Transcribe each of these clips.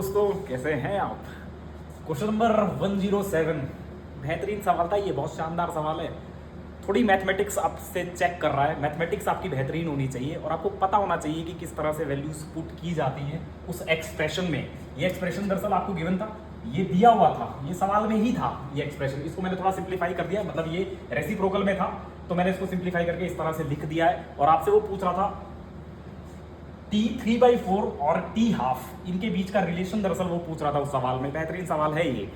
दोस्तों कैसे हैं आप। क्वेश्चन नंबर 107 बेहतरीन सवाल था, ये बहुत शानदार सवाल है। थोड़ी मैथमेटिक्स आपसे चेक कर रहा है। मैथमेटिक्स आपकी बेहतरीन होनी चाहिए और आपको पता होना चाहिए कि किस तरह से वैल्यूज पुट की जाती हैं उस एक्सप्रेशन में। ये एक्सप्रेशन दरअसल आपको गिवन था, ये दिया हुआ था, ये सवाल में ही था ये एक्सप्रेशन। इसको मैंने थोड़ा सिंप्लीफाई कर दिया, मतलब ये रेसिप्रोकल में था तो मैंने इसको सिंप्लीफाई करके इस तरह से लिख दिया है। और आपसे वो पूछ रहा था टी 3/4 और टी हाफ, इनके बीच का रिलेशन दरअसल वो पूछ रहा था उस सवाल में। बेहतरीन सवाल है ये।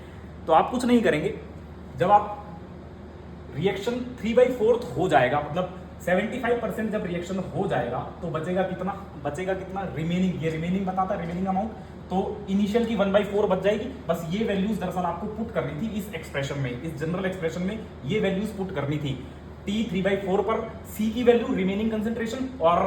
तो आप कुछ नहीं करेंगे, जब आप रिएक्शन 3/4 हो जाएगा, मतलब 75% जब रिएक्शन हो जाएगा तो बचेगा कितना रिमेनिंग। ये रिमेनिंग बताता है, रिमेनिंग अमाउंट। तो इनिशियल की 1/4 बच जाएगी। बस ये वैल्यूज दरअसल आपको पुट करनी थी इस एक्सप्रेशन में, इस जनरल एक्सप्रेशन में ये वैल्यूज पुट करनी थी। टी 3/4 पर सी की वैल्यू रिमेनिंग कंसेंट्रेशन और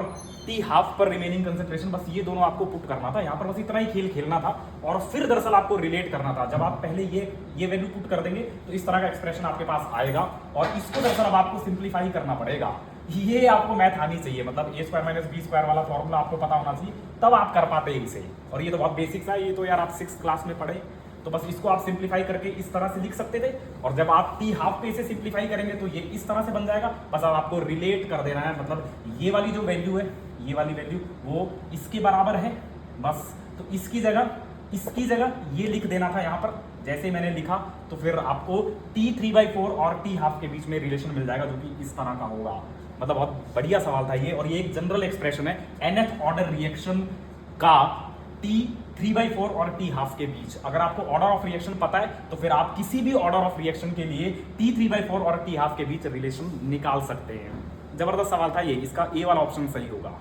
टी हाफ पर रिमेनिंग कंसेंट्रेशन, बस ये दोनों आपको पुट करना था। यहाँ पर बस इतना ही खेल खेलना था और फिर दरअसल आपको रिलेट करना था। जब आप पहले ये वैल्यू पुट कर देंगे तो इस तरह का एक्सप्रेशन आपके पास आएगा और इसको दरअसल अब आपको सिंप्लीफाई करना पड़ेगा। ये आपको मैथ आनी चाहिए, मतलब a² - b² वाला फॉर्मूला आपको पता होना चाहिए, तब आप कर पाते हैं इसे। और ये तो बहुत बेसिक्स है, ये तो यार आप 6th क्लास में पढ़े। तो बस इसको आप सिंप्लीफाई करके इस तरह से लिख सकते थे और जब आप टी हाफ पे इसे सिंप्लीफाई करेंगे तो ये इस तरह से बन जाएगा। बस अब आपको रिलेट कर देना है, मतलब ये वाली जो वैल्यू है, ये वाली वैल्यू वो इसके बराबर है बस। तो इसकी जगह ये लिख देना था यहाँ पर, जैसे मैंने लिखा। तो फिर आपको टी 3/4 और टी हाफ के बीच में रिलेशन मिल जाएगा, जो कि इस तरह का होगा। मतलब बहुत बढ़िया सवाल था ये, और ये एक जनरल एक्सप्रेशन है nth ऑर्डर रिएक्शन का टी 3/4 और टी हाफ के बीच। अगर आपको ऑर्डर ऑफ रिएक्शन पता है तो फिर आप किसी भी ऑर्डर ऑफ रिएक्शन के लिए टी 3/4 और टी हाफ के बीच रिलेशन निकाल सकते हैं। जबरदस्त सवाल था ये, इसका ए वाला ऑप्शन सही होगा।